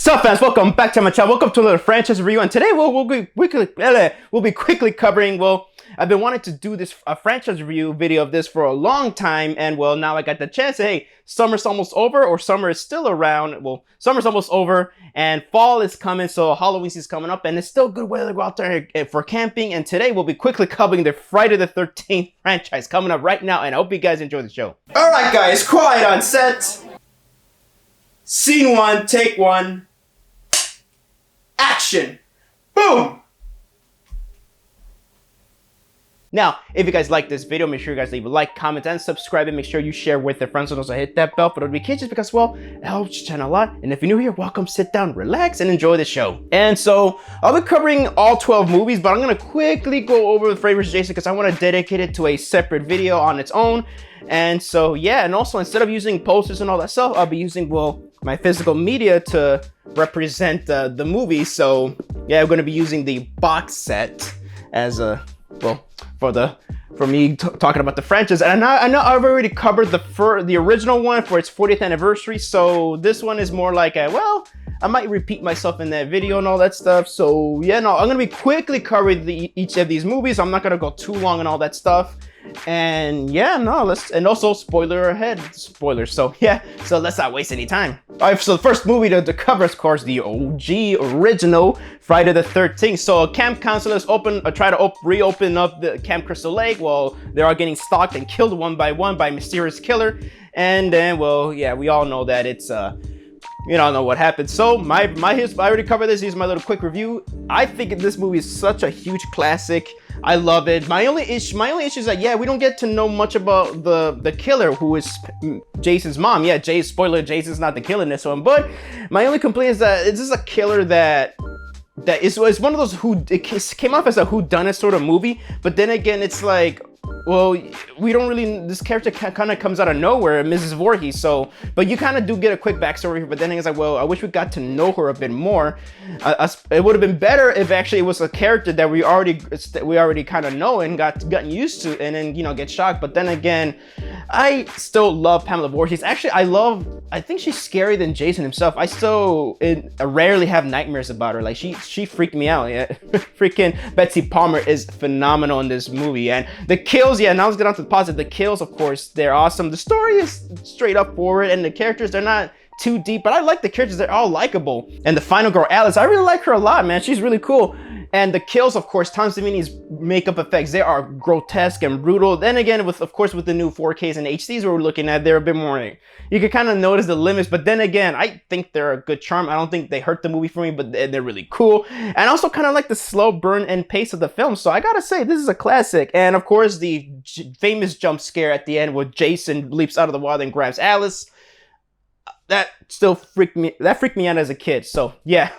What's up, fans? Welcome back to my channel. Welcome to another franchise review, and today we'll be quickly covering. Well, I've been wanting to do this franchise review video of this for a long time, and well, now I got the chance. Hey, summer's almost over, or summer is still around. Well, summer's almost over, and fall is coming, so Halloween season's coming up, and it's still good weather to go out there for camping. And today we'll be quickly covering the Friday the 13th franchise coming up right now, and I hope you guys enjoy the show. All right, guys, quiet on set. Scene one, take one. Action! Boom! Now, if you guys like this video, make sure you guys leave a like, comment, and subscribe, and make sure you share with your friends and also hit that bell for notifications because, well, it helps the channel a lot. And if you're new here, welcome, sit down, relax, and enjoy the show. And so, I'll be covering all 12 movies, but I'm going to quickly go over the Freddy vs. Jason because I want to dedicate it to a separate video on its own. And so, yeah, and also instead of using posters and all that stuff, I'll be using, well, my physical media to represent the movie. So, yeah, I'm going to be using the box set as a, well, for me talking about the franchise. And I know I've already covered the original one for its 40th anniversary. So this one is more like a, well, I might repeat myself in that video and all that stuff. So yeah, no, I'm going to be quickly covering each of these movies. I'm not going to go too long and all that stuff. And yeah, no, and also spoilers. So yeah, so let's not waste any time. All right, so the first movie to cover, of course, the OG original Friday the 13th. So camp counselors try to reopen up the Camp Crystal Lake. Well, they are getting stalked and killed one by one by a mysterious killer. And then, well, yeah, we all know that it's you don't know what happened. So I already covered this. Here's my little quick review. I think this movie is such a huge classic. I love it. My only issue is that, yeah, we don't get to know much about the killer, who is Jason's mom. Yeah, spoiler, Jason's not the killer in this one. But my only complaint is that this is a killer that is one of those it came off as a whodunit sort of movie. But then again, it's like, well, we don't really, this character kind of comes out of nowhere, Mrs. Voorhees, so, but you kind of do get a quick backstory here, but then it's like, well, I wish we got to know her a bit more. It would have been better if actually it was a character that we already kind of know and gotten used to, and then, you know, get shocked. But then again, I still love Pamela Voorhees. Actually, I think she's scarier than Jason himself. I rarely have nightmares about her. Like, she freaked me out. Yeah, freaking Betsy Palmer is phenomenal in this movie, and the kills, yeah, now let's get on to the positive. The kills, of course, they're awesome. The story is straight up forward, and the characters, they're not too deep, but I like the characters. They're all likable. And the final girl, Alice, I really like her a lot, man. She's really cool. And the kills, of course, Tom Savini's makeup effects, they are grotesque and brutal. Then again, with the new 4Ks and HDs we're looking at, they're a bit more, you can kind of notice the limits. But then again, I think they're a good charm. I don't think they hurt the movie for me, but they're really cool. And I also kind of like the slow burn and pace of the film. So I gotta say, this is a classic. And of course, the famous jump scare at the end where Jason leaps out of the water and grabs Alice. That still freaked me out as a kid. So yeah,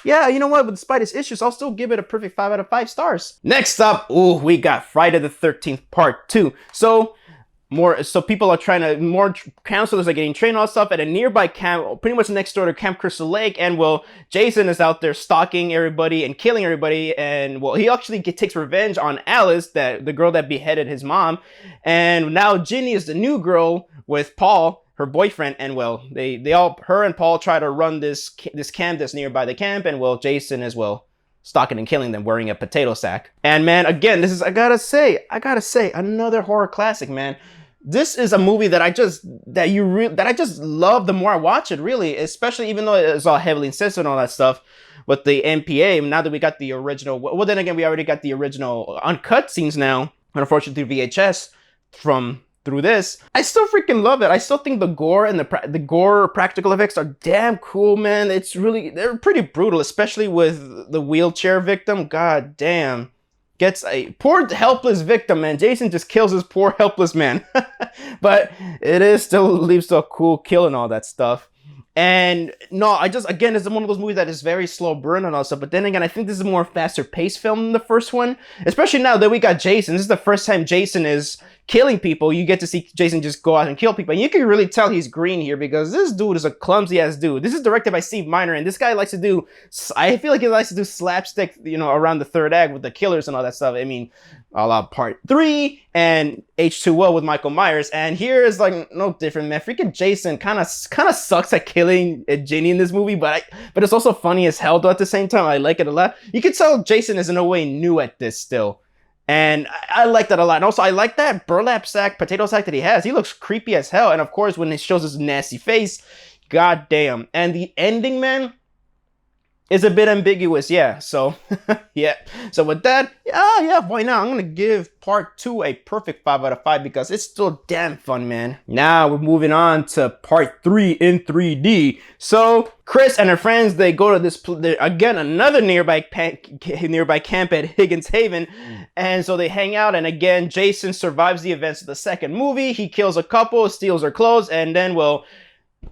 you know what, despite its issues, I'll still give it a perfect 5 out of 5 stars. Next up, we got Friday the 13th Part 2. So people are more counselors are getting trained on stuff at a nearby camp, pretty much next door to Camp Crystal Lake. And well, Jason is out there stalking everybody and killing everybody. And well, he actually takes revenge on Alice, the girl that beheaded his mom. And now Ginny is the new girl with Paul, her boyfriend, and well, her and Paul try to run this camp that's nearby the camp, and well, Jason is, well, stalking and killing them wearing a potato sack. And man, again, this is, I gotta say, another horror classic, man. This is a movie that I just love the more I watch it, really, especially even though it's all heavily censored and all that stuff with the MPA. Now that we got the original, well, then again, we already got the original uncut scenes now, unfortunately through VHS through this. I still freaking love it. I still think the gore and the gore practical effects are damn cool, man. They're pretty brutal, especially with the wheelchair victim. God damn. Gets a poor helpless victim, man. Jason just kills this poor helpless man. But it still leaves a cool kill and all that stuff. And no, again, it's one of those movies that is very slow burn and all stuff. But then again, I think this is a more faster paced film than the first one. Especially now that we got Jason. This is the first time Jason is killing people, you get to see Jason just go out and kill people. And you can really tell he's green here because this dude is a clumsy ass dude. This is directed by Steve Miner, and this guy likes to do, I feel like he likes to do slapstick, you know, around the third act with the killers and all that stuff. I mean, a la Part 3 and H2O with Michael Myers. And here is like no different, man. Freaking Jason kind of sucks at killing Ginny in this movie, but it's also funny as hell though at the same time. I like it a lot. You can tell Jason is in a way new at this still. And I like that a lot. And also I like that burlap sack, potato sack that he has. He looks creepy as hell. And of course when it shows his nasty face, god damn. And the ending, man, is a bit ambiguous, yeah. So, yeah. So with that, yeah, why not? I'm gonna give Part 2 a perfect 5 out of 5 because it's still damn fun, man. Now we're moving on to Part 3 in 3D. So Chris and her friends, they go to this again, another nearby camp at Higgins Haven, and so they hang out. And again, Jason survives the events of the second movie. He kills a couple, steals their clothes, and then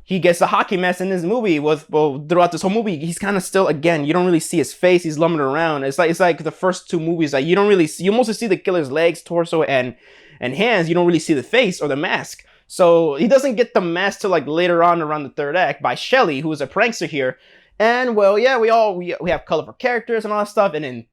he gets a hockey mask in this movie. Throughout this whole movie, he's kind of still, again, you don't really see his face. He's lumbering around. It's like the first two movies, like you don't really see, you mostly see the killer's legs, torso, and hands. You don't really see the face or the mask. So he doesn't get the mask till like later on around the third act by Shelly, who is a prankster here. And well, yeah, we have colorful characters and all that stuff, and then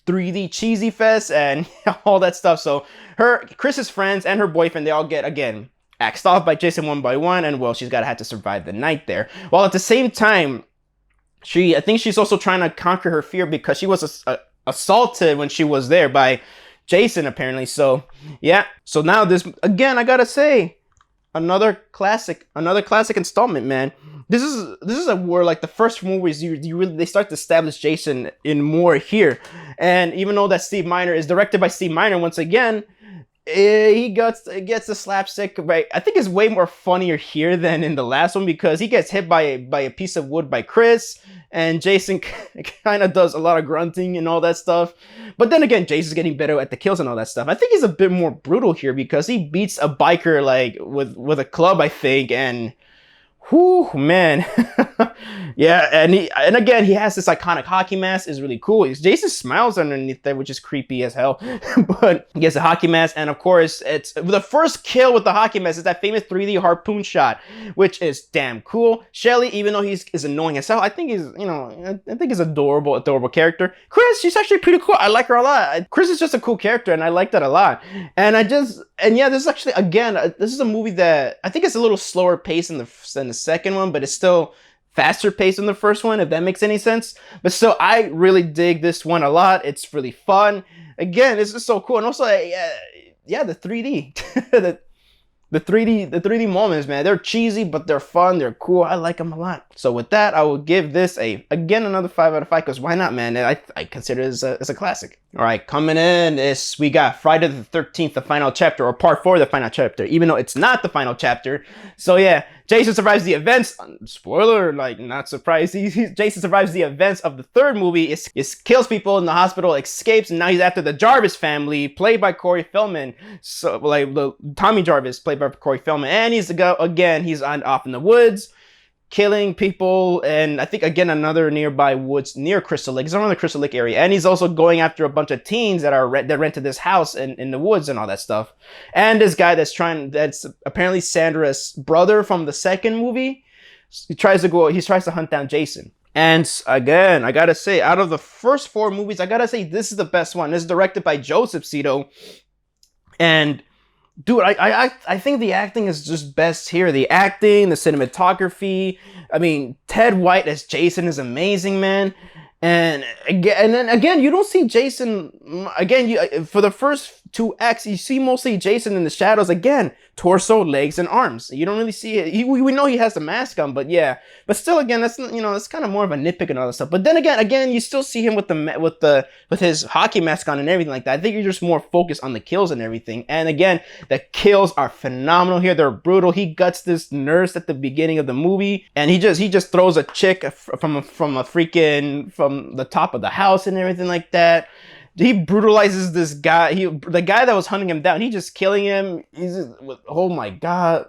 3D cheesy fest and all that stuff. So Chris's friends and her boyfriend, they all get, again, axed off by Jason one by one, and well, she's gotta have to survive the night there. While at the same time, I think she's also trying to conquer her fear because she was assaulted when she was there by Jason, apparently. So yeah. So now this, again, I gotta say, another classic installment, man. This is a where like the first movies they start to establish Jason in more here, and even though that Steve Miner is directed by Steve Miner once again, he gets the slapstick, right? I think it's way more funnier here than in the last one because he gets hit by a piece of wood by Chris, and Jason kind of does a lot of grunting and all that stuff. But then again, Jason's getting better at the kills and all that stuff. I think he's a bit more brutal here because he beats a biker like with a club, I think, and whew, man. Yeah, and again, he has this iconic hockey mask. Is really cool. Jason smiles underneath there, which is creepy as hell. But he gets a hockey mask, and of course, it's the first kill with the hockey mask is that famous 3D harpoon shot, which is damn cool. Shelly, even though he's annoying as hell, I think he's adorable character. Chris, she's actually pretty cool. I like her a lot. Chris is just a cool character, and I like that a lot. And yeah, this is actually, again, this is a movie that I think it's a little slower pace than the second one, but it's still faster paced than the first one, if that makes any sense. But still, I really dig this one a lot. It's really fun. Again, it's just so cool. And also, yeah, the 3D, the 3D moments, man, they're cheesy, but they're fun. They're cool. I like them a lot. So with that, I will give this again another 5 out of 5 because why not, man? I consider it as a classic. All right, coming in is we got Friday the 13th, the final chapter, or Part 4, the final chapter, even though it's not the final chapter. So yeah, Jason survives the events. Spoiler, like, not surprised. Jason survives the events of the third movie. It kills people in the hospital, escapes, and now he's after the Jarvis family, played by Corey Feldman. So like the Tommy Jarvis, played by Corey Feldman, and he's off in the woods, killing people, and I think again another nearby woods near Crystal Lake. He's around the Crystal Lake area, and he's also going after a bunch of teens that rented this house in the woods and all that stuff. And this guy that's apparently Sandra's brother from the second movie, he tries to hunt down Jason. And again, I gotta say, out of the first 4 movies, I gotta say this is the best one. This is directed by Joseph Zito, and dude, I think the acting is just best here. The acting, the cinematography. I mean, Ted White as Jason is amazing, man. And then again, you don't see Jason again. For the first 2 acts, you see mostly Jason in the shadows. Again, torso, legs, and arms. You don't really see it. We know he has the mask on, but yeah. But still, again, that's kind of more of a nitpick and all that stuff. But then again, you still see him with his hockey mask on and everything like that. I think you're just more focused on the kills and everything. And again, the kills are phenomenal here. They're brutal. He guts this nurse at the beginning of the movie, and he just throws a chick from the top of the house and everything like that. He brutalizes this guy. The guy that was hunting him down, he just killing him. Oh my god.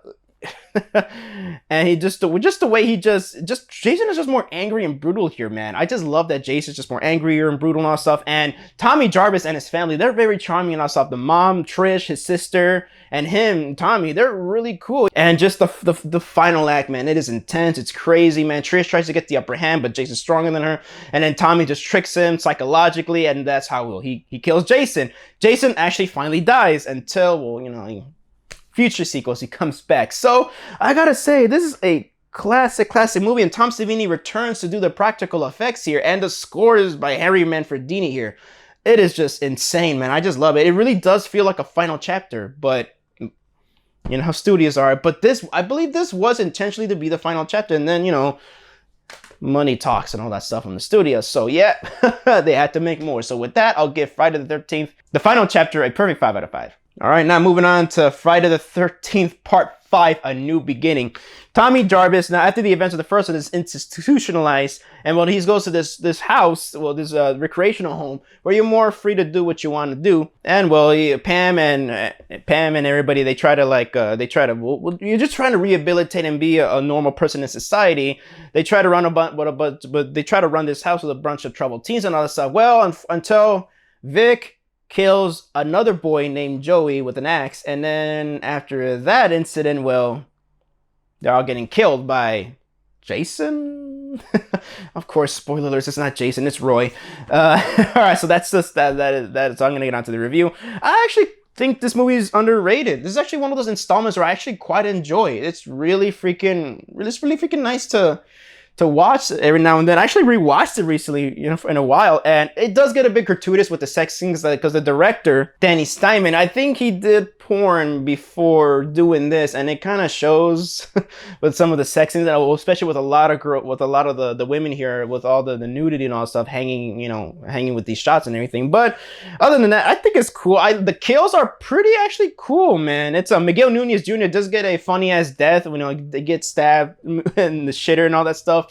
And he just the way he just Jason is just more angry and brutal here, man. I just love that Jason's just more angrier and brutal and all that stuff. And Tommy Jarvis and his family, they're very charming and all that stuff. The mom, Trish, his sister, and him, Tommy, they're really cool. And just the final act, man, it is intense. It's crazy, man. Trish tries to get the upper hand, but Jason's stronger than her. And then Tommy just tricks him psychologically, and that's how he kills Jason. Jason actually finally dies until, well, you know, future sequels, he comes back. So I gotta say, this is a classic movie, and Tom Savini returns to do the practical effects here, and the score is by Harry Manfredini here. It is just insane, man. I just love it. It really does feel like a final chapter, but you know how studios are. But this, I believe this was intentionally to be the final chapter, and then, you know, money talks and all that stuff from the studio. So yeah, they had to make more. So with that, I'll give Friday the 13th, the final chapter, a perfect 5 out of 5. All right, now moving on to Friday the 13th, Part 5, A New Beginning. Tommy Jarvis, now after the events of the first one, is institutionalized, and well, he goes to this house, well, this recreational home, where you're more free to do what you want to do. And well, Pam and everybody, they try to well, you're just trying to rehabilitate and be a normal person in society. They try to run but they try to run this house with a bunch of troubled teens and all that stuff. Well, until Vic kills another boy named Joey with an axe, and then after that incident, well, they're all getting killed by Jason. Of course, spoiler alerts, it's not Jason, it's Roy. All right, so that's just that is. So I'm gonna get on to the review. I actually think this movie is underrated. This is actually one of those installments where I actually quite enjoy. It's really freaking nice to watch every now and then. I actually rewatched it recently, you know, in a while, and it does get a bit gratuitous with the sex scenes, because the director, Danny Steinman, I think he did porn before doing this, and it kind of shows with some of the sex scenes, especially with a lot of the women here, with all the nudity and all that stuff hanging with these shots and everything. But other than that, I think it's cool. The kills are pretty actually cool, man. It's Miguel Nunez Jr. does get a funny ass death, you know, they get stabbed in the shitter and all that stuff.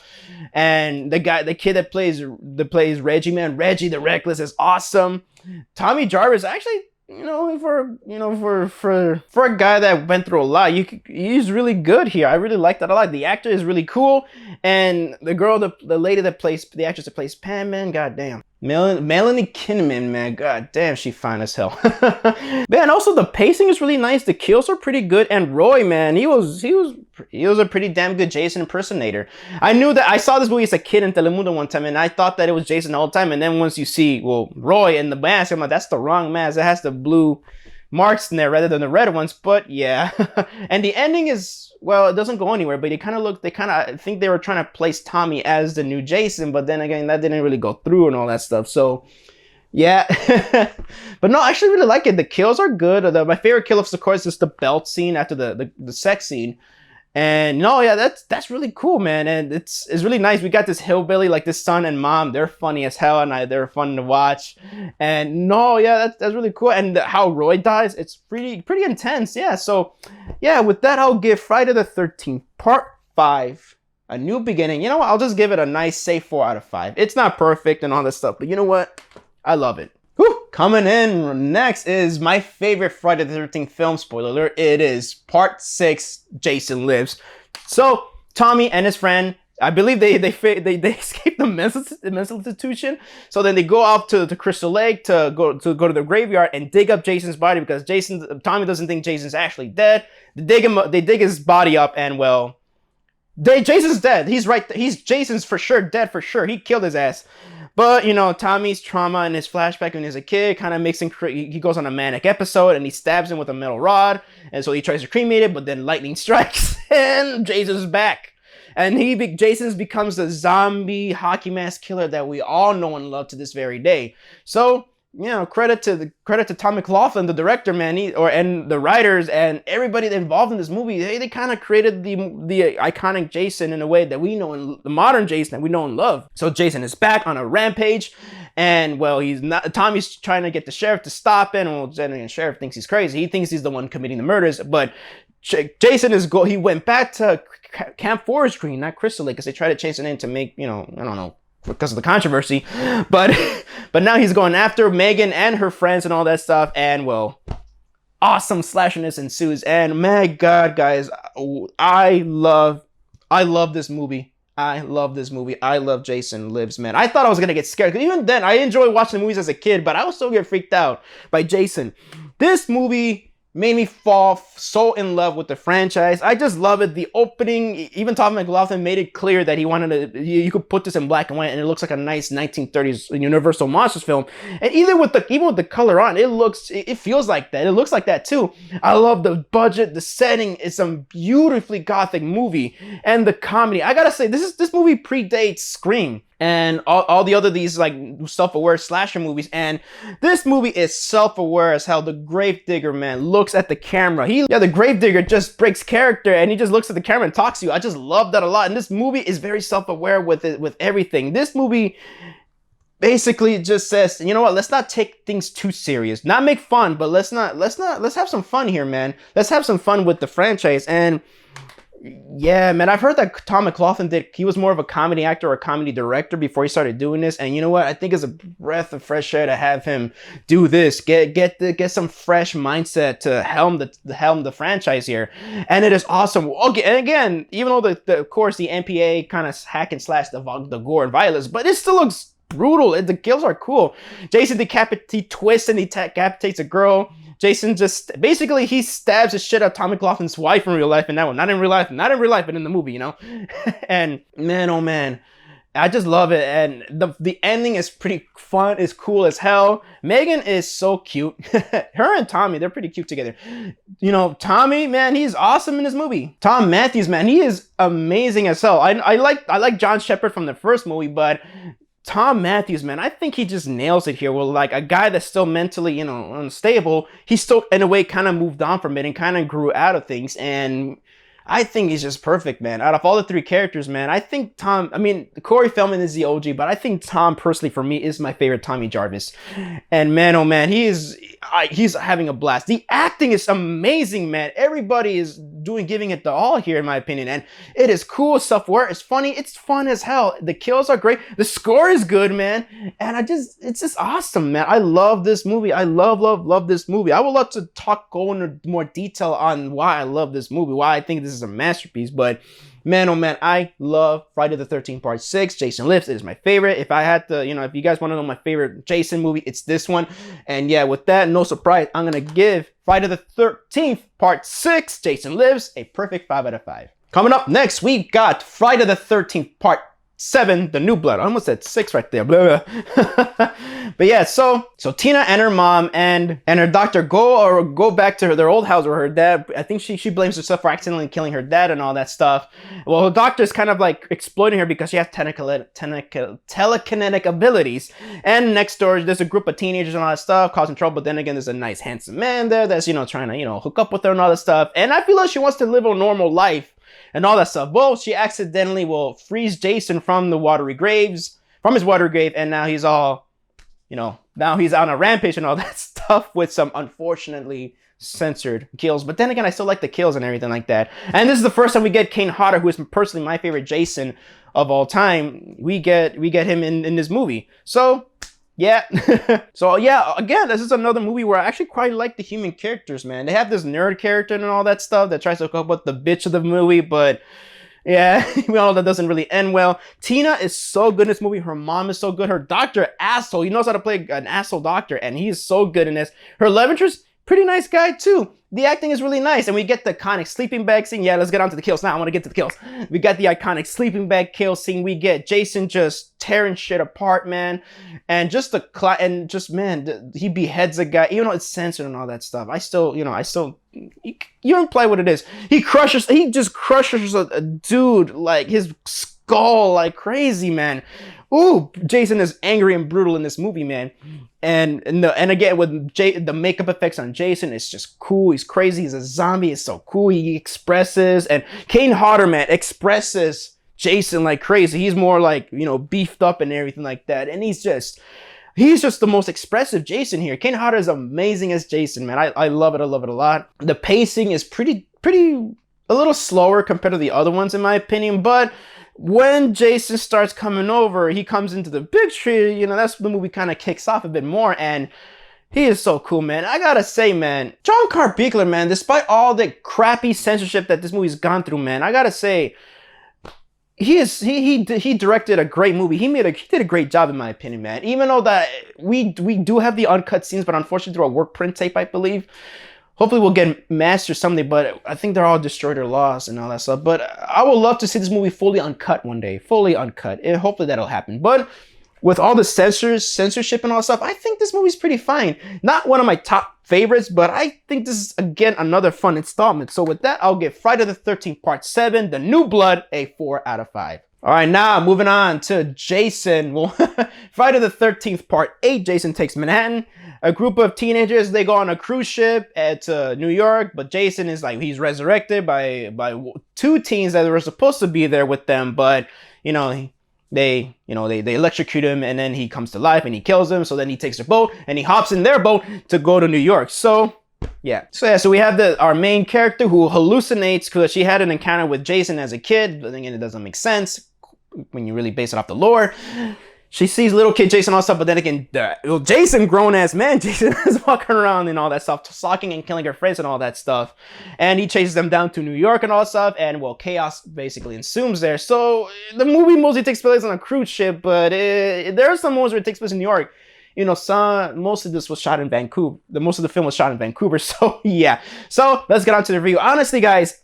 And the kid that plays Reggie, man, Reggie the Reckless, is awesome. Tommy Jarvis, actually, for a guy that went through a lot, he's really good here. I really like that a lot. The actor is really cool, and the girl, the actress that plays Pam, man, goddamn, Melanie Kinnaman, man, goddamn, she fine as hell. Man, also the pacing is really nice. The kills are pretty good, and Roy, man, he was a pretty damn good Jason impersonator. I saw this movie as a kid in Telemundo one time, and I thought that it was Jason the whole time. And then once you see, well, Roy in the mask, I'm like, that's the wrong mask. It has the blue marks in there rather than the red ones. But yeah, and the ending is, well, it doesn't go anywhere. But I think they were trying to place Tommy as the new Jason, but then again, that didn't really go through and all that stuff. So yeah, but no, I actually really like it. The kills are good. My favorite kill, of course, is the belt scene after the sex scene. And no, yeah, that's really cool, man. And it's really nice. We got this hillbilly, like this son and mom. They're funny as hell, and they're fun to watch. And no, yeah, that's really cool. And how Roy dies, it's pretty intense. Yeah. So yeah, with that, I'll give Friday the 13th, Part 5, A New Beginning. You know what? I'll just give it a nice, safe 4 out of 5. It's not perfect and all this stuff, but you know what? I love it. Whew. Coming in next is my favorite Friday the 13th film, spoiler alert. It is Part 6, Jason Lives. So Tommy and his friend, I believe they escape the mental institution. So then they go off to Crystal Lake to go to the graveyard and dig up Jason's body, because Tommy doesn't think Jason's actually dead. They dig his body up, and well, Jason's dead. He's Jason's for sure dead for sure. He killed his ass. But, you know, Tommy's trauma and his flashback when he was a kid kind of makes him, he goes on a manic episode, and he stabs him with a metal rod. And so he tries to cremate it, but then lightning strikes and Jason's back. And Jason becomes the zombie hockey mask killer that we all know and love to this very day. So, you know, credit to Tom McLaughlin, the director, man, and the writers and everybody involved in this movie. They kind of created the iconic Jason in a way that we know, and the modern Jason that we know and love. So Jason is back on a rampage, and well, Tommy's trying to get the sheriff to stop it. And well, the sheriff thinks he's crazy. He thinks he's the one committing the murders, but Jason he went back to Camp Forest Green, not Crystal Lake, because they tried to chase it in to make, you know, I don't know, because of the controversy, but now he's going after Megan and her friends and all that stuff. And well, awesome slasherness ensues. And my God, guys, I love this movie. I love this movie. I love Jason Lives, man. I thought I was gonna get scared. Even then, I enjoyed watching movies as a kid, but I would still get freaked out by Jason. This movie made me fall so in love with the franchise. I just love it. The opening, even Tom McLaughlin made it clear that he wanted to, you could put this in black and white and it looks like a nice 1930s Universal Monsters film. And even with the color on, it feels like that. It looks like that too. I love the budget, the setting. It's a beautifully gothic movie. And the comedy. I gotta say, this movie predates Scream and all the other these like self-aware slasher movies, and this movie is self-aware as hell. The Gravedigger, man, looks at the camera. The Gravedigger just breaks character and he just looks at the camera and talks to you. I just love that a lot. And this movie is very self-aware with everything. This movie basically just says, you know what, let's not take things too serious. Not make fun, but let's have some fun here, man. Let's have some fun with the franchise. And yeah, man, I've heard that Tom McLaughlin he was more of a comedy actor or a comedy director before he started doing this. And you know what? I think it's a breath of fresh air to have him do this. Get some fresh mindset to helm the franchise here. And it is awesome. Okay, and again, even though of course the MPA kind of hack and slash the gore and violence, but it still looks brutal. The kills are cool. Jason he twists and he decapitates a girl. Jason just basically he stabs the shit out of Tom McLaughlin's wife in real life, and that one not in real life, but in the movie, you know. And man, oh man, I just love it. And the ending is pretty fun. It's cool as hell. Megan is so cute. Her and Tommy, they're pretty cute together. You know, Tommy, man, he's awesome in this movie. Tom Matthews, man, he is amazing as hell. I like John Shepard from the first movie, but Tom Matthews, man, I think he just nails it here. Well, like a guy that's still mentally, you know, unstable, he still, in a way, kind of moved on from it and kind of grew out of things. And I think he's just perfect, man. Out of all the three characters, man, I think Corey Feldman is the OG, but I think Tom, personally, for me, is my favorite Tommy Jarvis. And man, oh man, he's having a blast. The acting is amazing, man. Everybody is giving it the all here, in my opinion. And it is cool, self-aware, it's funny, it's fun as hell. The kills are great. The score is good, man. And it's just awesome, man. I love this movie. I love this movie. I would love to go into more detail on why I love this movie, why I think this is a masterpiece. But man, oh man, I love Friday the 13th Part 6. Jason Lives. It is my favorite. If I had to, you know, if you guys want to know my favorite Jason movie, it's this one. And yeah, with that, no surprise, I'm going to give Friday the 13th Part 6, Jason Lives, a perfect 5 out of 5. Coming up next, we got Friday the 13th Part 7, The New Blood. I almost said 6 right there. Blah, blah. But yeah, so Tina and her mom and her doctor go back to their old house where her dad, I think she blames herself for accidentally killing her dad and all that stuff. Well, her doctor's kind of like exploiting her because she has telekinetic abilities. And next door, there's a group of teenagers and all that stuff causing trouble. But then again, there's a nice handsome man there that's, you know, trying to, you know, hook up with her and all that stuff. And I feel like she wants to live a normal life and all that stuff. Well, she accidentally will freeze Jason from his watery grave, and now he's all, you know, now he's on a rampage and all that stuff with some unfortunately censored kills. But then again, I still like the kills and everything like that. And this is the first time we get Kane Hodder, who is personally my favorite Jason of all time. We get him in this movie. So yeah. So yeah, again, this is another movie where I actually quite like the human characters, man. They have this nerd character and all that stuff that tries to hook up with the bitch of the movie, but yeah, we all know that doesn't really end well. Tina is so good in this movie. Her mom is so good. Her doctor, asshole. He knows how to play an asshole doctor, and he is so good in this. Her love interest, pretty nice guy too. The acting is really nice, and we get the iconic sleeping bag scene. Yeah, let's get on to the kills now. I want to get to the kills. We got the iconic sleeping bag kill scene. We get Jason just tearing shit apart, man. And just man, he beheads a guy, even though it's censored and all that stuff. You imply what it is. He just crushes a dude, like his skull like crazy, man. Ooh, Jason is angry and brutal in this movie, man. And again, with the makeup effects on Jason, it's just cool. He's crazy. He's a zombie. It's so cool. He expresses, and Kane Hodder, man, expresses Jason like crazy. He's more like, you know, beefed up and everything like that. And he's just the most expressive Jason here. Kane Hodder is amazing as Jason, man. I love it. I love it a lot. The pacing is pretty a little slower compared to the other ones, in my opinion, but when Jason starts coming over, he comes into the picture, you know, that's when the movie kind of kicks off a bit more, and He is so cool, man. I gotta say, man, John Carbickler, man, despite all the crappy censorship that this movie's gone through, man, I gotta say, he directed a great movie. He did a great job, in my opinion, man. Even though that we do have the uncut scenes, but unfortunately through a work print tape, I believe. Hopefully we'll get mastered someday, but I think they're all destroyed or lost and all that stuff. But I would love to see this movie fully uncut one day, fully uncut, and hopefully that'll happen. But with all the censorship and all that stuff, I think this movie's pretty fine. Not one of my top favorites, but I think this is, again, another fun installment. So with that, I'll give Friday the 13th Part 7, The New Blood, a 4 out of 5. All right, now moving on to Jason. Well, Friday the 13th Part 8, Jason Takes Manhattan. A group of teenagers, they go on a cruise ship at New York, but Jason is like, he's resurrected by two teens that were supposed to be there with them, but, they electrocute him, and then he comes to life and he kills them. So then he takes their boat and he hops in their boat to go to New York. So so we have our main character who hallucinates because she had an encounter with Jason as a kid, but then it doesn't make sense when you really base it off the lore. She sees little kid Jason, all that stuff, but then again, Jason, grown ass man, Jason is walking around and all that stuff, stalking and killing her friends and all that stuff. And he chases them down to New York and all that stuff, and well, chaos basically ensues there. So the movie mostly takes place on a cruise ship, but there are some moments where it takes place in New York. Most of this was shot in Vancouver. Most of the film was shot in Vancouver. So yeah. So let's get on to the review. Honestly, guys,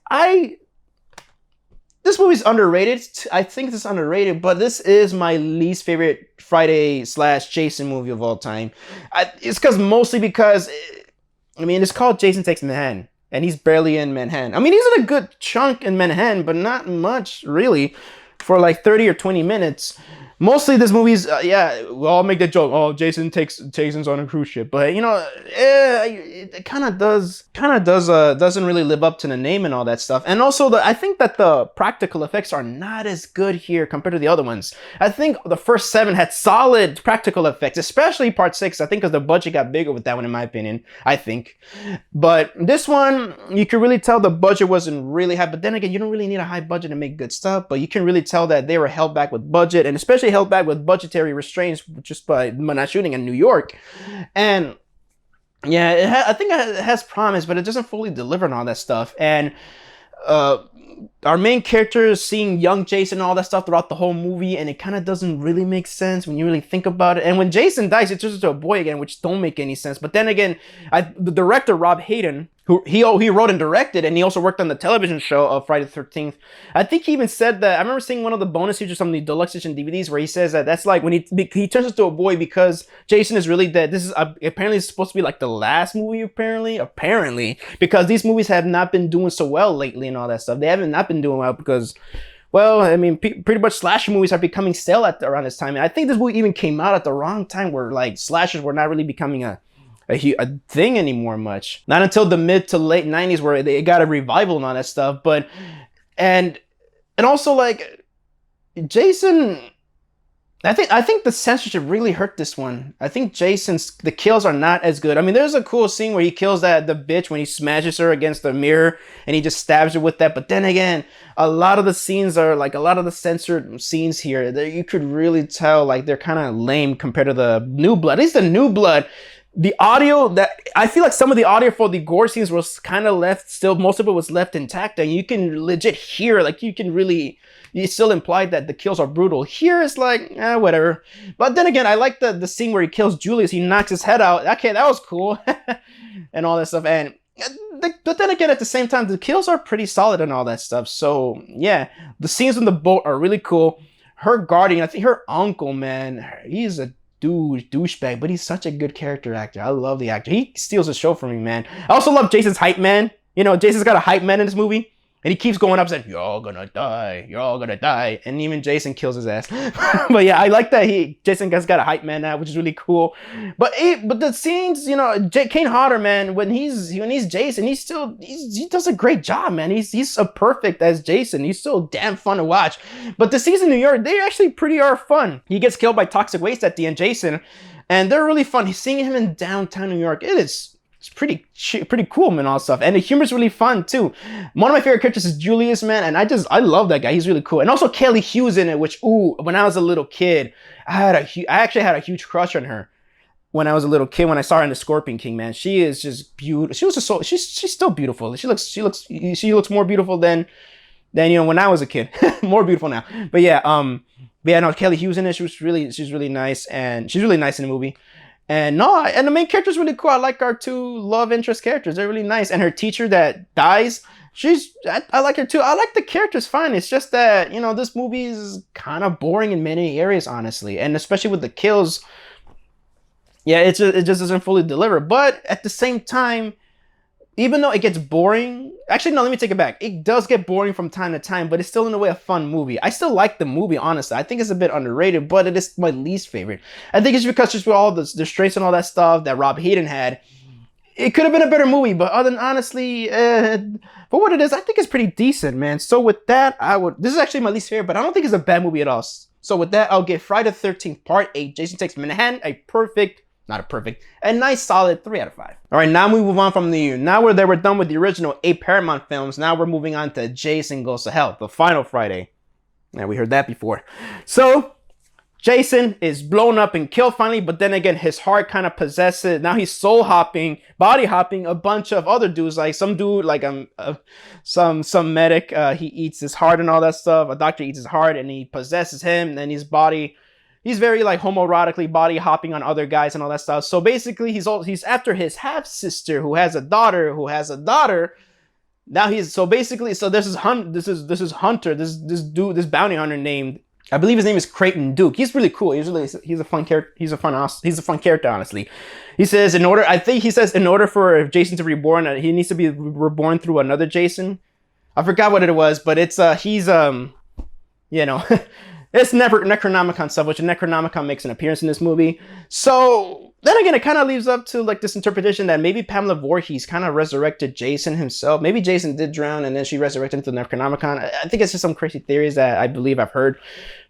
this movie's underrated. I think it's underrated, but this is my least favorite Friday/Jason movie of all time. It's mostly because, it's called Jason Takes Manhattan, and he's barely in Manhattan. He's in a good chunk in Manhattan, but not much, really, for like 30 or 20 minutes. Mostly this movie's, we all make the joke, oh, Jason's on a cruise ship. But, it kind of doesn't really live up to the name and all that stuff. And also, I think that the practical effects are not as good here compared to the other ones. I think the first 7 had solid practical effects, especially Part 6, I think, because the budget got bigger with that one, in my opinion, I think. But this one, you can really tell the budget wasn't really high. But then again, you don't really need a high budget to make good stuff. But you can really tell that they were held back with budget, and especially held back with budgetary restraints just by not shooting in New York. And yeah, I think it has promise, but it doesn't fully deliver on all that stuff. And our main character is seeing young Jason and all that stuff throughout the whole movie, and it kind of doesn't really make sense when you really think about it. And when Jason dies, it turns into a boy again, which don't make any sense. But then again, the director Rob Hayden, who he wrote and directed, and he also worked on the television show of Friday the 13th. I think he even said that, I remember seeing one of the bonus features on the deluxe edition DVDs where he says that that's like when he turns into a boy because Jason is really dead. This is apparently supposed to be like the last movie, apparently, because these movies have not been doing so well lately and all that stuff. They haven't not been doing well because, well, pretty much slasher movies are becoming stale around this time. And I think this movie even came out at the wrong time where like slashers were not really becoming a thing anymore much. Not until the mid to late 90s where they got a revival and all that stuff. But and also like Jason, I think the censorship really hurt this one. I think the kills are not as good. There's a cool scene where he kills the bitch when he smashes her against the mirror and he just stabs her with that. But then again, a lot of the scenes are like a lot of the censored scenes here that you could really tell like they're kind of lame compared to the New Blood. At least the New Blood, the audio I feel like some of the audio for the gore scenes was kind of left still. Most of it was left intact, and you can legit hear, like you still implied that the kills are brutal. Here it's like, whatever. But then again, I like the scene where he kills Julius. He knocks his head out. Okay, that was cool. And all that stuff. And but then again, at the same time, the kills are pretty solid and all that stuff. So yeah, the scenes on the boat are really cool. Her guardian, I think her uncle, man, he's a douchebag, but he's such a good character actor. I love the actor. He steals the show for me, man. I also love Jason's hype man. Jason's got a hype man in this movie. And he keeps going up saying, "You're all gonna die. You're all gonna die." And even Jason kills his ass. But yeah, I like that Jason has got a hype man now, which is really cool. But the scenes, Kane Hodder, man, when he's Jason, he does a great job, man. He's a perfect as Jason. He's so damn fun to watch. But the scenes in New York, they actually are fun. He gets killed by toxic waste at the end, Jason, and they're really fun. Seeing him in downtown New York, it's pretty cool, man, all that stuff. And the humor's really fun too. One of my favorite characters is Julius, man, and I love that guy. He's really cool. And also Kelly Hughes in it, which when I was a little kid, I actually had a huge crush on her. when I was a little kid, when I saw her in the Scorpion King, man, she is just beautiful. She was just so, she's still beautiful. She looks more beautiful than when I was a kid. More beautiful now. But yeah, no, Kelly Hughes in it. She's really nice, and she's really nice in the movie. And no, and the main character's really cool. I like our two love interest characters. They're really nice. And her teacher that dies, I like her too. I like the characters fine. It's just that, this movie is kind of boring in many areas, honestly. And especially with the kills, yeah, it just doesn't fully deliver. But at the same time, even though it gets boring, actually, no, let me take it back. It does get boring from time to time, but it's still in a way a fun movie. I still like the movie, honestly. I think it's a bit underrated, but it is my least favorite. I think it's because just with all the strengths and all that stuff that Rob Hayden had, it could have been a better movie. But other than honestly, for what it is, I think it's pretty decent, man. So with that, this is actually my least favorite, but I don't think it's a bad movie at all. So with that, I'll give Friday the 13th Part 8, Jason Takes Manhattan, a nice solid 3 out of 5. All right, now we move on from now we're done with the original 8 Paramount films. Now we're moving on to Jason Goes to Hell, the final Friday. Yeah, we heard that before. So Jason is blown up and killed finally, but then again, his heart kind of possesses. Now he's soul hopping, body hopping a bunch of other dudes, like some dude, like some medic. He eats his heart and all that stuff. A doctor eats his heart and he possesses him. And then he's very like homoerotically body hopping on other guys and all that stuff. So basically, he's after his half sister who has a daughter. Now there's this hunter, this dude, this bounty hunter named, I believe his name is Creighton Duke. He's really cool. He's a fun character. He's a fun character, honestly. He says in order for Jason to be reborn, he needs to be reborn through another Jason. I forgot what it was, but it's it's Necronomicon stuff, which Necronomicon makes an appearance in this movie. So then again, it kind of leaves up to like this interpretation that maybe Pamela Voorhees kind of resurrected Jason himself. Maybe Jason did drown and then she resurrected into the Necronomicon. I think it's just some crazy theories that I believe I've heard.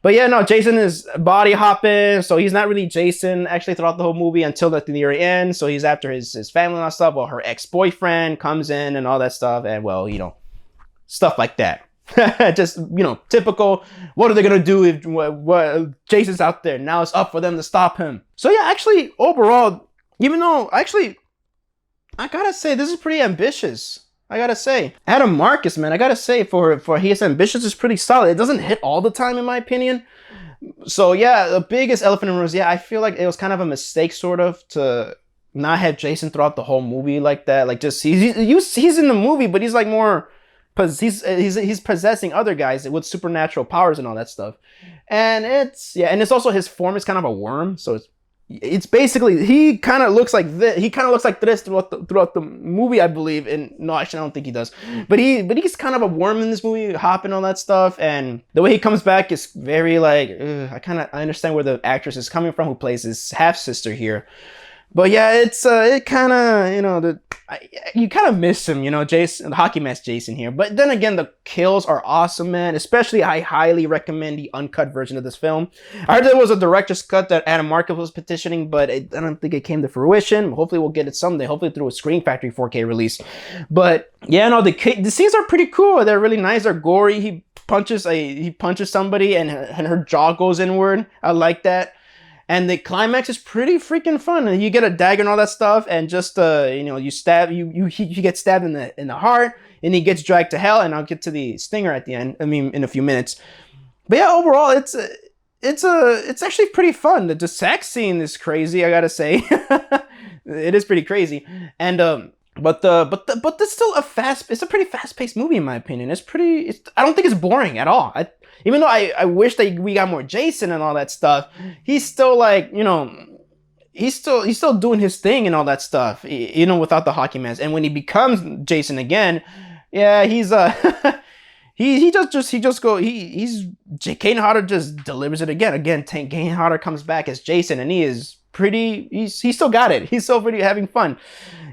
But yeah, no, Jason is body hopping, so he's not really Jason actually throughout the whole movie until the very end. So he's after his family and all that stuff. Well, her ex-boyfriend comes in and all that stuff, and well, stuff like that. Just, typical. What are they gonna do if Jason's out there? Now it's up for them to stop him. So yeah, actually, overall, even though I gotta say this is pretty ambitious. I gotta say, Adam Marcus, man, I gotta say for his ambitious is pretty solid. It doesn't hit all the time, in my opinion. So yeah, the biggest elephant in the room is, I feel like it was kind of a mistake, sort of, to not have Jason throughout the whole movie like that. Like, just he's in the movie, but he's like more. He's possessing other guys with supernatural powers and all that stuff, and it's also his form is kind of a worm, so it's basically he kind of looks like this. He kind of looks like this throughout the movie, I believe. And no, actually, I don't think he does. But he's kind of a worm in this movie, hopping all that stuff, and the way he comes back is very like I understand where the actress is coming from who plays his half sister here. But yeah, it kind of, you kind of miss him, Jason, the hockey mask Jason here. But then again, the kills are awesome, man. Especially, I highly recommend the uncut version of this film. I heard there was a director's cut that Adam Marcus was petitioning, but I don't think it came to fruition. Hopefully, we'll get it someday. Hopefully, through a Screen Factory 4K release. But yeah, no, the scenes are pretty cool. They're really nice. They're gory. He punches somebody, and her jaw goes inward. I like that. And the climax is pretty freaking fun. And you get a dagger and all that stuff, and just you stab he gets stabbed in the heart, and he gets dragged to hell. And I'll get to the stinger at the end. I mean, in a few minutes. But yeah, overall, it's actually pretty fun. The sex scene is crazy, I gotta say. It is pretty crazy, and but there's still it's a pretty fast-paced movie, in my opinion. I don't think it's boring at all. Even though I wish that we got more Jason and all that stuff, he's still like, he's still doing his thing and all that stuff, without the hockey mask. And when he becomes Jason again, yeah, he's Kane Hodder just delivers it again. Again, Kane Hodder comes back as Jason, and he's still got it. He's still pretty having fun.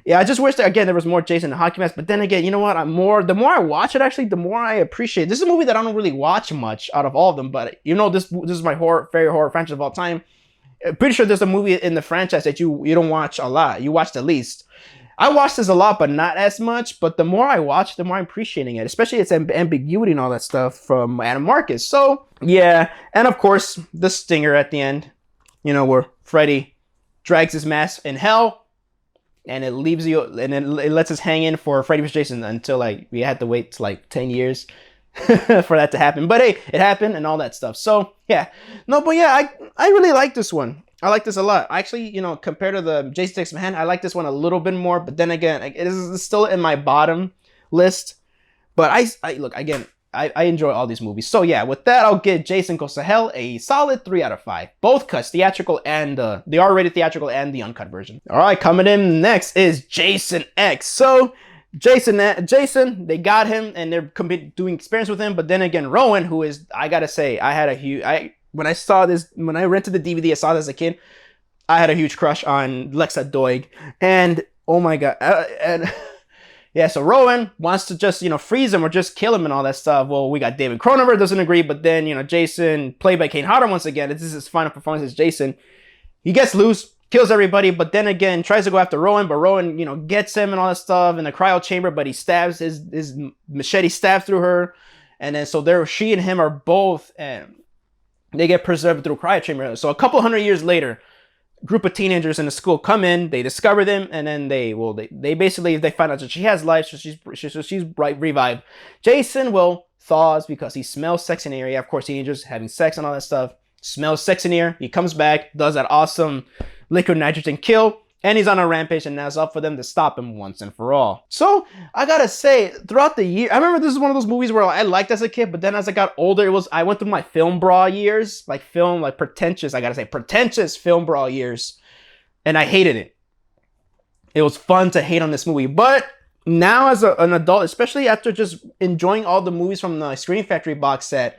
Yeah, I just wish that, again, there was more Jason and hockey mask. But then again, you know what? The more I watch it, actually, the more I appreciate it. This is a movie that I don't really watch much out of all of them. But this is my favorite horror franchise of all time. I'm pretty sure there's a movie in the franchise that you don't watch a lot. You watch the least. I watch this a lot, but not as much. But the more I watch, the more I'm appreciating it. Especially its ambiguity and all that stuff from Adam Marcus. So, yeah. And of course, the stinger at the end. Where Freddy drags his mask in hell, and it leaves you, and it lets us hang in for Freddy vs. Jason until like we had to wait like 10 years for that to happen. But hey, it happened and all that stuff. So yeah, no, but yeah, I really like this one. I like this a lot. Actually, you know, compared to the Jason Takes Manhattan, I like this one a little bit more. But then again, it is still in my bottom list. But I look, again, I enjoy all these movies. So yeah, with that, I'll give Jason Goes to Hell a solid 3 out of 5. Both cuts, theatrical and the R-rated theatrical and the uncut version. All right, coming in next is Jason X. So Jason, they got him and they're doing experiments with him. But then again, Rowan, who is, I gotta say, when I rented the DVD, I saw this as a kid, I had a huge crush on Lexa Doig. And oh my God. Yeah, so Rowan wants to just, you know, freeze him or just kill him and all that stuff. Well, we got David Cronenberg doesn't agree, but then, you know, Jason, played by Kane Hodder once again, this is his final performance as Jason. He gets loose, kills everybody, but then again, tries to go after Rowan, but Rowan, you know, gets him and all that stuff in the cryo chamber, but he stabs, his machete stabs through her. And then, so she and him are both, they get preserved through a cryo chamber. So a couple hundred years later, group of teenagers in the school come in, they discover them, and then they basically find out that she has life, so she's revived. Jason thaws because he smells sex in the area. Of course, teenagers having sex and all that stuff. Smells sex in here. He comes back, does that awesome liquid nitrogen kill, and he's on a rampage, and now it's up for them to stop him once and for all. So I gotta say, throughout the year, I remember this is one of those movies where I liked as a kid, but then as I got older, I went through my film bra years, pretentious film bra years, and I hated it. It was fun to hate on this movie, but now as an adult, especially after just enjoying all the movies from the Screen Factory box set,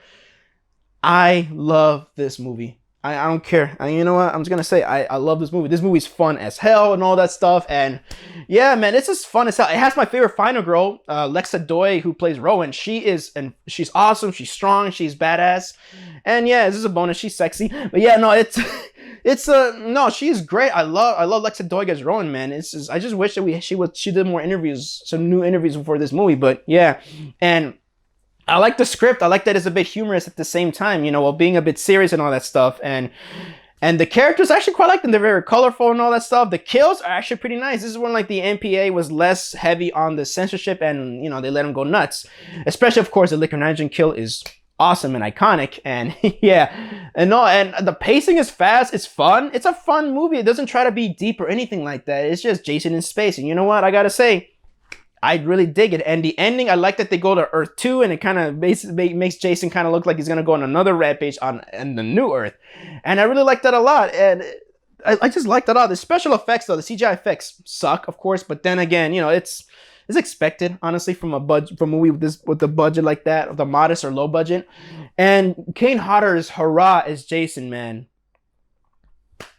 I love this movie. I don't care. You know what? I'm just gonna say I love this movie. This movie's fun as hell and all that stuff. And yeah, man, it's just fun as hell. It has my favorite final girl, Lexa Doig, who plays Rowan. She's awesome. She's strong. She's badass. And yeah, this is a bonus. She's sexy. But yeah, no, no, she's great. I love Lexa Doig as Rowan, man. I just wish that she did more interviews, some new interviews before this movie. But yeah, and I like the script. I like that it's a bit humorous at the same time, you know, while being a bit serious and all that stuff. And the characters, I actually quite like them. They're very colorful and all that stuff. The kills are actually pretty nice. This is when like the MPA was less heavy on the censorship and, you know, they let them go nuts. Especially, of course, the liquor nitrogen kill is awesome and iconic. And yeah, and the pacing is fast. It's fun. It's a fun movie. It doesn't try to be deep or anything like that. It's just Jason in space. And you know what? I gotta say, I really dig it. And the ending, I like that they go to Earth 2 and it kind of basically makes Jason kind of look like he's going to go on another rampage on the new Earth. And I really like that a lot. And I just like that a lot. The special effects, though, the CGI effects suck, of course. But then again, you know, it's expected, honestly, from a movie with the budget like that, the modest or low budget. And Kane Hodder's hurrah as Jason, man.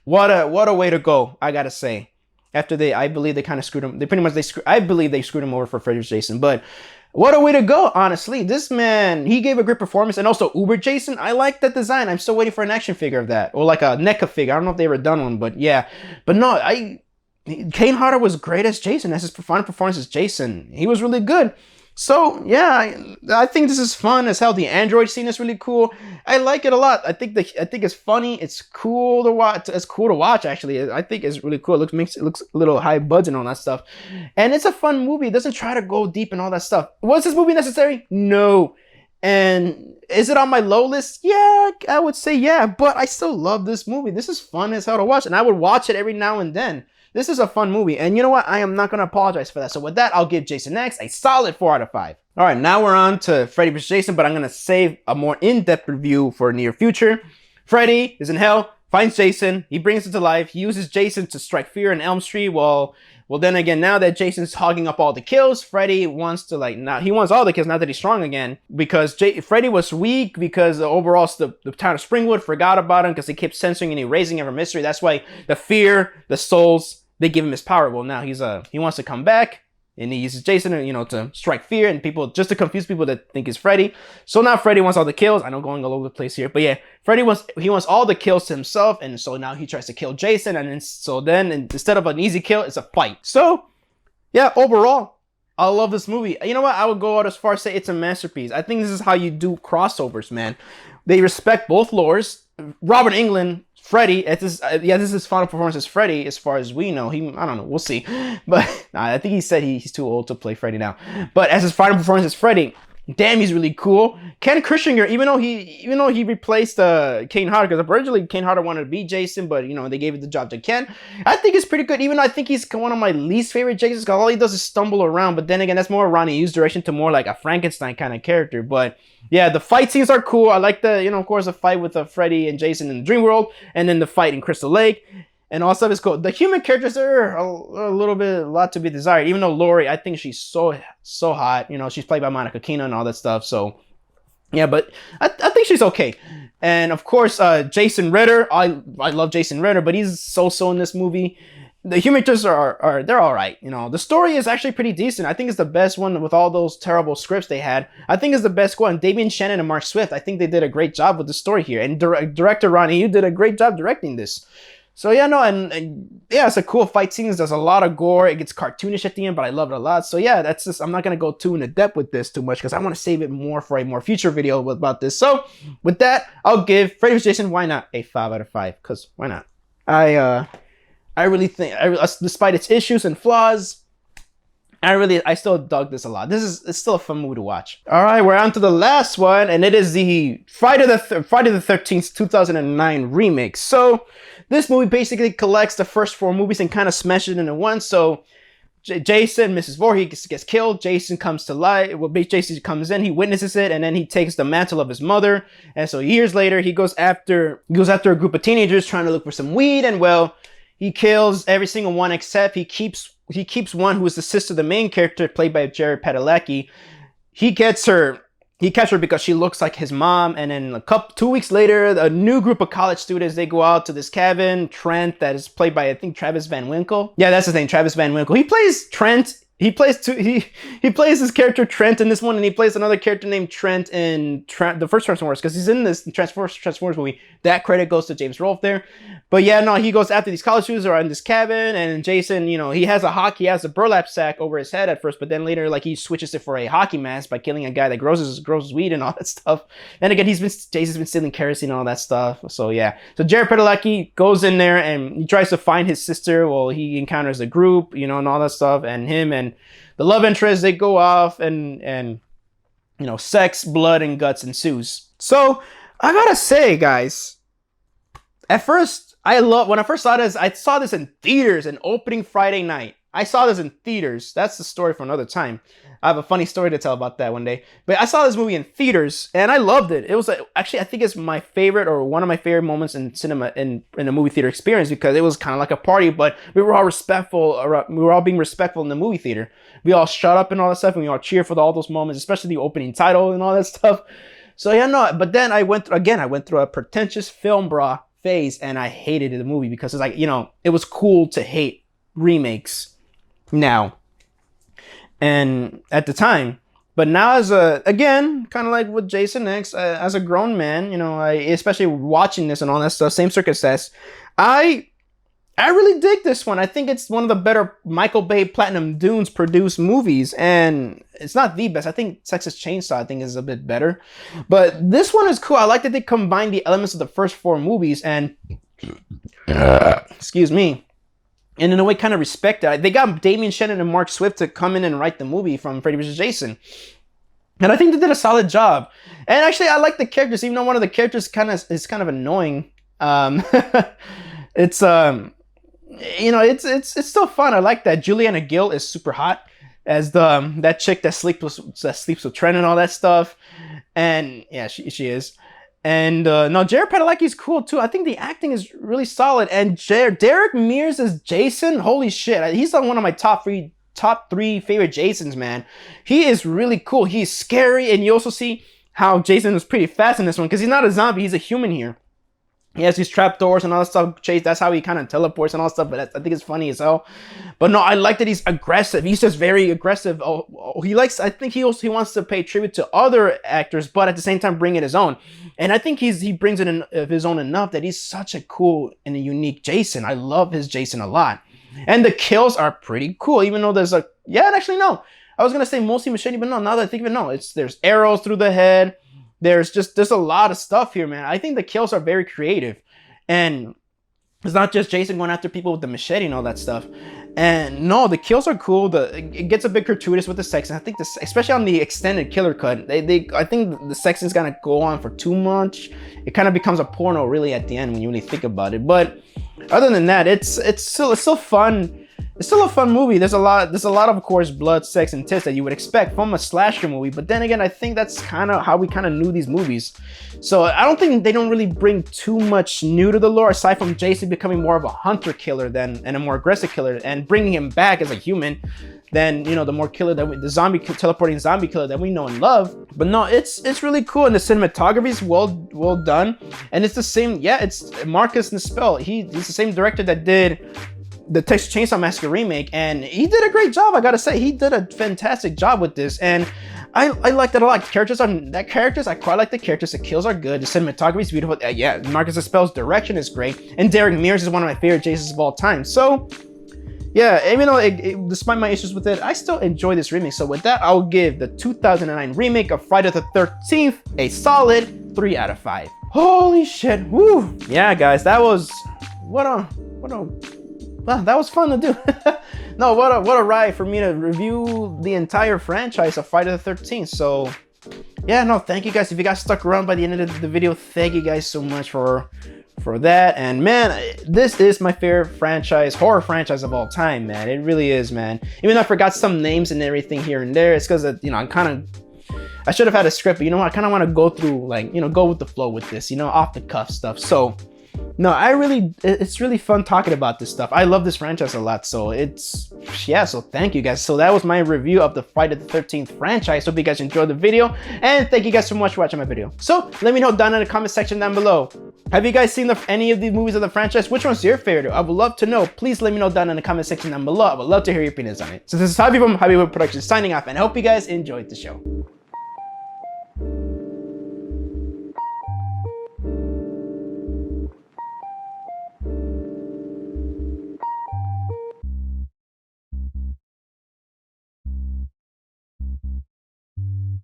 What a way to go, I got to say. After I believe they kind of screwed him. I believe they screwed him over for Freddy vs. Jason. But what a way to go, honestly. This man, he gave a great performance. And also, Uber Jason, I like that design. I'm still waiting for an action figure of that. Or like a NECA figure. I don't know if they ever done one, but yeah. But no, Kane Hodder was great as Jason. As his final performance as Jason. He was really good. So yeah, I think this is fun as hell. The android scene is really cool. I like it a lot. I think it's funny. It's cool to watch. It's cool to watch, actually. I think it's really cool. It looks a little high budget and all that stuff. And it's a fun movie. It doesn't try to go deep and all that stuff. Was this movie necessary? No. And is it on my low list? Yeah, I would say yeah. But I still love this movie. This is fun as hell to watch. And I would watch it every now and then. This is a fun movie, and you know what? I am not going to apologize for that. So with that, I'll give Jason X a solid 4 out of 5. All right, now we're on to Freddy vs. Jason, but I'm going to save a more in-depth review for near future. Freddy is in hell, finds Jason, he brings him to life, he uses Jason to strike fear in Elm Street. Well, then again, now that Jason's hogging up all the kills, Freddy wants to he wants all the kills now that he's strong again, because Freddy was weak because overall the town of Springwood forgot about him because they kept censoring and erasing him from history. That's why the fear, the souls, they give him his power. Well, now he wants to come back, and he uses Jason, you know, to strike fear and people, just to confuse people that think it's Freddy. So now Freddy wants all the kills. I know, going all over the place here, but yeah, Freddy wants all the kills to himself, and so now he tries to kill Jason, and then instead of an easy kill, it's a fight. So yeah, overall, I love this movie. You know what? I would go out as far as say it's a masterpiece. I think this is how you do crossovers, man. They respect both lores. Robert Englund, Freddy. It's his, yeah, this is his final performance as Freddy, as far as we know. I don't know, we'll see. But nah, I think he said he's too old to play Freddy now. But as his final performance as Freddy, damn, he's really cool. Ken Krishinger, even though he replaced Kane Hodder, because originally Kane Hodder wanted to be Jason, but they gave the job to Ken. I think it's pretty good, even though I think he's one of my least favorite Jasons, because all he does is stumble around. But then again, that's more Ronnie Yu's direction to more like a Frankenstein kind of character. But yeah, the fight scenes are cool. I like the, of course, the fight with Freddy and Jason in the Dream World, and then the fight in Crystal Lake. And all stuff is cool. The human characters are a lot to be desired. Even though Lori, I think she's so hot. She's played by Monica Keena and all that stuff. So, yeah, but I think she's okay. And of course, Jason Ritter. I love Jason Ritter, but he's so in this movie. The human characters they're all right. The story is actually pretty decent. I think it's the best one with all those terrible scripts they had. I think it's the best one. Damian Shannon and Mark Swift, I think they did a great job with the story here. And director Ronnie Yu did a great job directing this. So yeah, no, and yeah, it's a cool fight scene. There's a lot of gore. It gets cartoonish at the end, but I love it a lot. So yeah, that's just, I'm not going to go too into depth with this too much because I want to save it more for a more future video about this. So with that, I'll give Freddy vs. Jason, why not, a 5 out of 5, because why not? I really think, despite its issues and flaws, I still dug this a lot. It's still a fun movie to watch. All right, we're on to the last one, and it is the Friday the 13th, 2009 remake. So this movie basically collects the first 4 movies and kind of smashes it into one. So Jason, Mrs. Voorhees gets killed. Jason comes to life. Well, Jason comes in, he witnesses it, and then he takes the mantle of his mother. And so years later, he goes after a group of teenagers trying to look for some weed, and well, he kills every single one except he keeps one who is the sister of the main character, played by Jared Padalecki. He catches her because she looks like his mom. And then 2 weeks later, a new group of college students, they go out to this cabin. Trent, that is played by, I think, Travis Van Winkle. Yeah, that's his name, Travis Van Winkle. He plays Trent. He plays his character Trent in this one, and he plays another character named Trent in the first Transformers, because he's in this Transformers movie. That credit goes to James Rolfe there. But yeah, no, he goes after these college students who are in this cabin, and Jason, he has a burlap sack over his head at first, but then later, like, he switches it for a hockey mask by killing a guy that grows his weed and all that stuff. And again, Jason's been stealing kerosene and all that stuff. So yeah, so Jared Padalecki goes in there and he tries to find his sister. Well, he encounters a group, and all that stuff, and him and the love interest, they go off, and sex, blood, and guts ensues. So I gotta say, guys, at first, when I first saw this, I saw this in theaters, an opening Friday night. I saw this in theaters. That's the story for another time. I have a funny story to tell about that one day. But I saw this movie in theaters, and I loved it. It was actually, I think it's my favorite, or one of my favorite moments in cinema, in a movie theater experience, because it was kind of like a party, but we were all respectful. We were all being respectful in the movie theater. We all shut up and all that stuff, and we all cheer for all those moments, especially the opening title and all that stuff. So yeah, no, but then I went through a pretentious film bra phase, and I hated the movie because it's like, it was cool to hate remakes now and at the time. But now, again, kind of like with Jason X, as a grown man, especially watching this and all that stuff, same circumstance, I really dig this one. I think it's one of the better Michael Bay Platinum Dunes produced movies, and it's not the best. I think Texas Chainsaw, I think, is a bit better, but this one is cool. I like that they combine the elements of the first 4 movies and excuse me, and in a way kind of respect that. They got Damian Shannon and Mark Swift to come in and write the movie from Freddy vs. Jason. And I think they did a solid job. And actually, I like the characters, even though one of the characters is kind of annoying. It's still fun. I like that. Juliana Gill is super hot as that chick that sleeps with Trent and all that stuff. And yeah, she is. And no, Jared Padalecki is cool too. I think the acting is really solid. And Derek Mears as Jason, holy shit, he's on one of my top three favorite Jasons, man. He is really cool. He's scary, and you also see how Jason is pretty fast in this one, because he's not a zombie, he's a human here. He has these trapdoors and all that stuff. Chase, that's how he kind of teleports and all that stuff. But I think it's funny as hell. But no, I like that he's aggressive. He's just very aggressive. I think he wants to pay tribute to other actors, but at the same time bring in his own. And I think he brings it in of his own enough that he's such a cool and a unique Jason. I love his Jason a lot. And the kills are pretty cool, even though there's actually no. I was gonna say mostly machete, but no. Now that I think of it, no. There's arrows through the head. There's a lot of stuff here, man. I think the kills are very creative. And It's not just Jason going after people with the machete and all that stuff. And no, the kills are cool. It gets a bit gratuitous with the sex, and I think this, especially on the extended killer cut, I think the sex is gonna go on for too much. It kind of becomes a porno really at the end when you really think about it. But other than that, it's still fun. It's still a fun movie. There's a lot of course, blood, sex, and tits that you would expect from a slasher movie. But then again, I think that's kind of how we kind of knew these movies. So I don't think they don't really bring too much new to the lore, aside from Jason becoming more of a hunter killer and a more aggressive killer, and bringing him back as a human than, you know, the more killer that the teleporting zombie killer that we know and love. But no, it's really cool, and the cinematography is well done, and it's the same. Yeah, it's Marcus Nispel. He's the same director that did the Texas Chainsaw Massacre remake, and he did a great job. I gotta say, he did a fantastic job with this, and I liked it a lot. I quite like the characters. The kills are good. The cinematography is beautiful. Yeah, Marcus Nispel's direction is great, and Derek Mears is one of my favorite Jasons of all time. So yeah, even though despite my issues with it, I still enjoy this remake. So with that, I'll give the 2009 remake of Friday the 13th a solid 3 out of 5. Holy shit! Woo! Yeah, guys, that was well, that was fun to do. No, what a ride for me to review the entire franchise of Friday the 13th. So yeah, no, thank you guys. If you guys stuck around by the end of the video, thank you guys so much for that. And man, this is my favorite horror franchise of all time, man. It really is, man. Even though I forgot some names and everything here and there, it's because, you know, I should have had a script, but you know what, I kind of want to go through, like, you know, go with the flow with this, you know, off the cuff stuff. So no, it's really fun talking about this stuff. I love this franchise a lot, so so thank you guys. So that was my review of the Friday the 13th franchise. Hope you guys enjoyed the video, and thank you guys so much for watching my video. So let me know down in the comment section down below. Have you guys seen any of the movies of the franchise? Which one's your favorite? I would love to know. Please let me know down in the comment section down below. I would love to hear your opinions on it. So this is Javi from JAVIWOOD Productions signing off, and I hope you guys enjoyed the show.